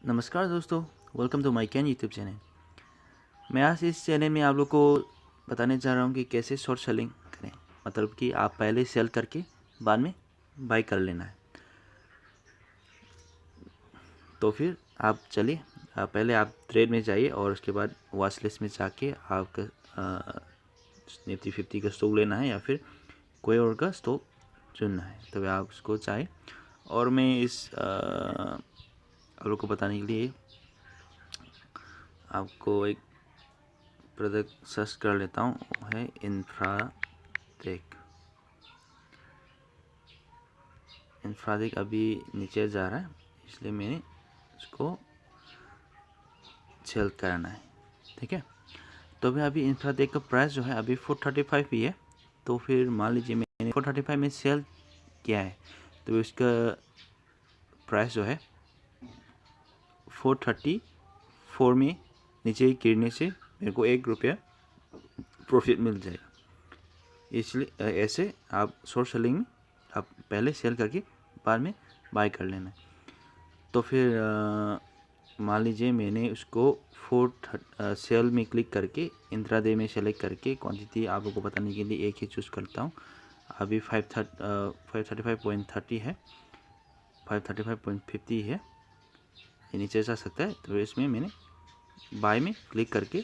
नमस्कार दोस्तों, welcome to my can YouTube channel. मैं आज इस चैनल में आप लोग को बताने जा रहा हूँ कि कैसे शॉर्ट सेलिंग करें। मतलब कि आप पहले सेल करके बाद में बाई कर लेना है। तो फिर आप चलिए, पहले आप ट्रेड में जाइए और उसके बाद वॉच लिस्ट में जाके आपका निफ्टी 50 का स्टॉक लेना है या फिर कोई और का स्टॉक चुनना है। तो आप उसको चाहे और मैं आप लोग को बताने के लिए आपको एक प्रोडक्ट सर्च कर लेता हूँ, वो है इंफ्राटेक। इंफ्राटेक अभी नीचे जा रहा है, इसलिए मैंने उसको सेल करना है। ठीक है, तो अभी इंफ्राटेक का प्राइस जो है अभी 435 ही है। तो फिर मान लीजिए मैंने 435 में सेल किया है, तो इसका प्राइस जो है 434 में नीचे गिरने से मेरे को ₹1 प्रॉफिट मिल जाएगा। इसलिए ऐसे आप शॉर्ट सेलिंग में आप पहले सेल करके बाद में बाय कर लेना है। तो फिर मान लीजिए मैंने उसको सेल में क्लिक करके इंट्राडे में सेलेक्ट करके क्वांटिटी आप लोगों को बताने के लिए एक ही चूज़ करता हूँ। अभी 535.30 है, 535.50 है, ये नीचे जा सकता है। तो इसमें मैंने बाय में क्लिक करके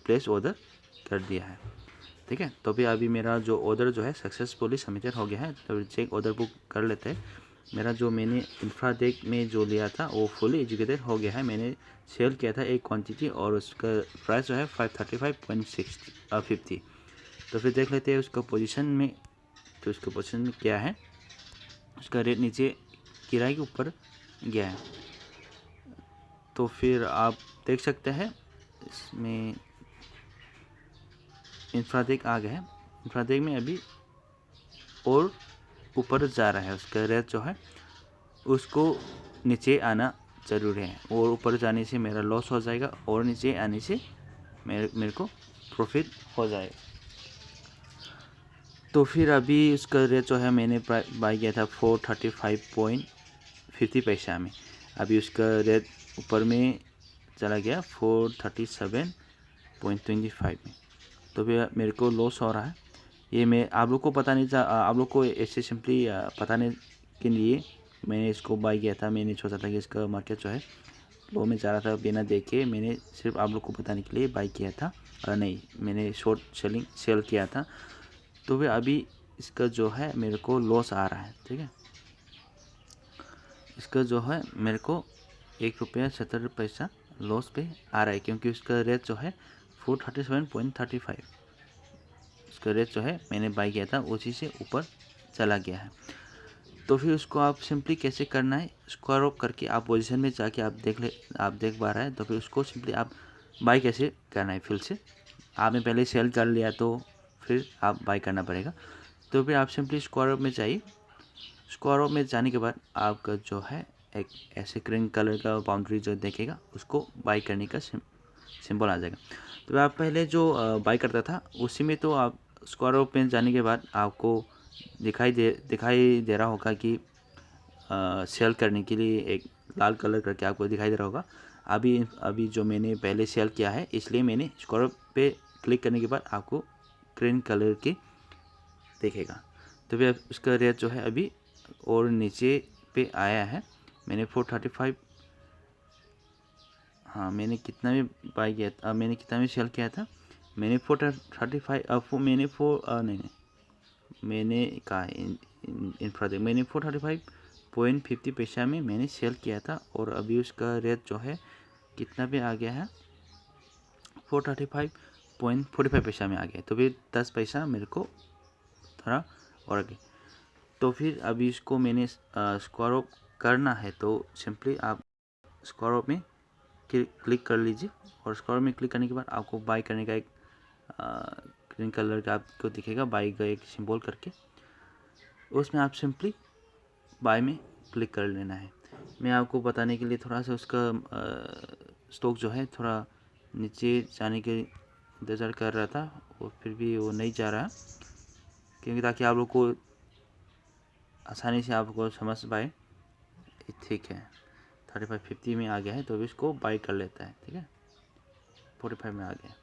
प्लेस ऑर्डर कर दिया है। ठीक है, तो अभी मेरा जो ऑर्डर जो है सक्सेसफुली सबमिटेड हो गया है। तो चेक ऑर्डर बुक कर लेते हैं। मेरा जो मैंने इंफ्राटेक में जो लिया था वो फुली एजुकेटेड हो गया है। मैंने सेल किया था एक क्वांटिटी और उसका प्राइस जो है 535.50। तो फिर देख लेते हैं उसका पोजीशन में। तो उसका पोजीशन में क्या है, उसका रेट नीचे किराए के ऊपर गया है। तो फिर आप देख सकते हैं इसमें इंफ्राटेक आ गया है। इंफ्राटेक में अभी और ऊपर जा रहा है, उसका रेट जो है उसको नीचे आना ज़रूरी है। और ऊपर जाने से मेरा लॉस हो जाएगा और नीचे आने से मेरे को प्रॉफिट हो जाएगा। तो फिर अभी उसका रेट जो है मैंने बाई किया था 435.50 पैसा में। अभी उसका रेट ऊपर में चला गया 437.25 में। तो फिर मेरे को लॉस हो रहा है। ये मैं आप लोग को आप लोग को ऐसे सिंपली बताने के लिए मैंने इसको बाई किया था। मैंने सोचा था कि इसका मार्केट जो है लो में जा रहा था, बिना देखे मैंने सिर्फ आप लोग को बताने के लिए बाई किया था। नहीं, मैंने शॉर्ट सेल किया था। तो फिर अभी इसका जो है मेरे को लॉस आ रहा है। ठीक है, इसका जो है मेरे को ₹1.70 लॉस पे आ रहा है, क्योंकि उसका रेट जो है 437.35, उसका रेट जो है मैंने बाई किया था उसी से ऊपर चला गया है। तो फिर उसको आप सिंपली कैसे करना है, स्क्वायर ऑफ करके आप पोजीशन में जाके आप देख पा रहे हैं। तो फिर उसको सिंपली आप बाई कैसे करना है, फिर से आपने पहले सेल कर लिया तो फिर आप बाई करना पड़ेगा। तो फिर आप सिंपली स्क्वायर ऑफ में जाइए। स्क्वायर ऑफ में जाने के बाद आपका जो है एक ऐसे ग्रीन कलर का बाउंड्री जो देखेगा उसको बाई करने का सिंबल आ जाएगा। तो आप पहले जो बाई करता था उसी में, तो आप स्क्वायर ऑफ में जाने के बाद आपको दिखाई दे रहा होगा कि सेल करने के लिए एक लाल कलर करके आपको दिखाई दे रहा होगा। अभी जो मैंने पहले सेल किया है, इसलिए मैंने स्क्वायर पे क्लिक करने के बाद आपको ग्रीन कलर के देखेगा। तो फिर उसका रेट जो है अभी और नीचे पे आया है। मैंने 435, हाँ मैंने कितना में बाई किया था, मैंने कितना में सेल किया था, मैंने 435 मैंने मैंने कहा इंफ्राटेक मैंने 435.50 पैसा में मैंने सेल किया था। और अभी उसका रेट जो है कितना पे आ गया है, 435.45 पैसा में आ गया। तो फिर 10 पैसा मेरे को थोड़ा और आगे। तो फिर अभी इसको मैंने स्क्वायर ऑफ करना है, तो सिंपली आप स्क्वायर ऑफ में क्लिक कर लीजिए। और स्क्वायर में क्लिक करने के बाद आपको बाई करने का एक ग्रीन कलर का आपको दिखेगा बाई का एक सिंबल करके, उसमें आप सिंपली बाय में क्लिक कर लेना है। मैं आपको बताने के लिए थोड़ा सा उसका स्टॉक जो है थोड़ा नीचे जाने के इंतज़ार कर रहा था और फिर भी वो नहीं जा रहा, क्योंकि ताकि आप लोग को आसानी से आपको समझ पाए। ठीक है, 3550 में आ गया है तो भी इसको बाई कर लेता है। ठीक है, 45 में आ गया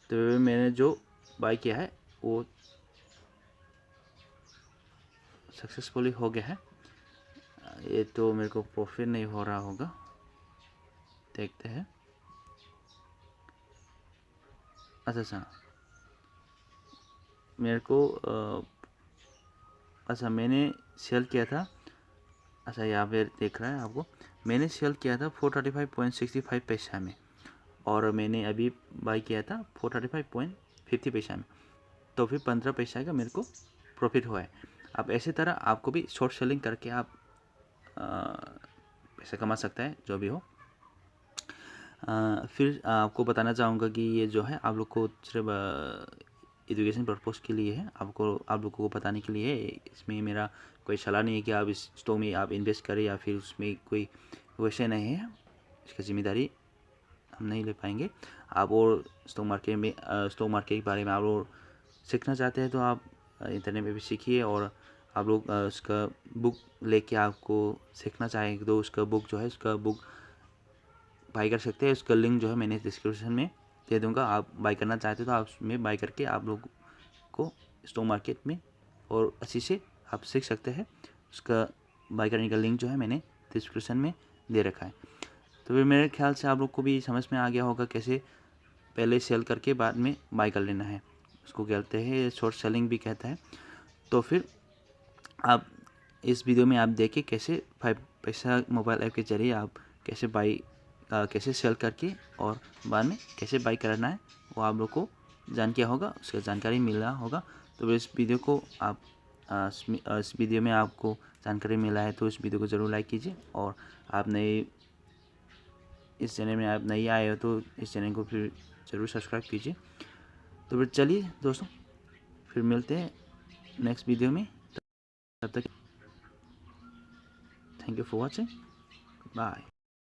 तो मैंने जो बाई किया है वो सक्सेसफुली हो गया है। ये तो मेरे को प्रॉफिट नहीं हो रहा होगा, देखते हैं। अच्छा मेरे को अच्छा मैंने सेल किया था, अच्छा यहाँ पे देख रहा है आपको, मैंने सेल किया था 435.65 पैसा में और मैंने अभी बाई किया था 435.50 पैसा में, तो फिर 15 पैसा का मेरे को प्रॉफिट हुआ है। अब ऐसी तरह आपको भी शॉर्ट सेलिंग करके आप पैसा कमा सकता है, जो भी हो। फिर आपको बताना चाहूँगा कि ये जो है आप लोग को सिर्फ एजुकेशन पर्पज़ के लिए है, आप लोगों को बताने के लिए है। इसमें मेरा कोई सलाह नहीं है कि आप इस स्टॉक में आप इन्वेस्ट करें या फिर उसमें कोई वैसे नहीं है, इसकी जिम्मेदारी हम नहीं ले पाएंगे। आप और स्टॉक मार्केट के बारे में आप और सीखना चाहते हैं तो आप इंटरनेट में भी सीखिए, और आप लोग उसका बुक लेके आपको सीखना चाहेंगे तो उसका बुक जो है उसका बुक बाई कर सकते हैं। उसका लिंक जो है मैंने डिस्क्रिप्शन में दे दूंगा, आप बाई करना चाहते हो तो आप उसमें बाई करके आप लोग को स्टॉक मार्केट में और अच्छी से आप सीख सकते हैं। उसका बाई करने का लिंक जो है मैंने डिस्क्रिप्शन में दे रखा है। तो फिर मेरे ख्याल से आप लोग को भी समझ में आ गया होगा कैसे पहले सेल करके बाद में बाई कर लेना है, उसको कहते हैं शॉर्ट सेलिंग भी कहता है। तो फिर आप इस वीडियो में आप देखिए कैसे 5 पैसा मोबाइल ऐप के जरिए आप कैसे सेल करके और बाद में कैसे बाई करना है वो आप लोग को जान किया होगा, उसका जानकारी मिला होगा। तो इस वीडियो को आप इस वीडियो में आपको जानकारी मिला है तो इस वीडियो को ज़रूर लाइक कीजिए, और आप नए इस चैनल में आप नहीं आए हो तो इस चैनल को फिर ज़रूर सब्सक्राइब कीजिए। तो फिर चलिए दोस्तों, फिर मिलते हैं नेक्स्ट वीडियो में, तब तक thank you for watching, bye.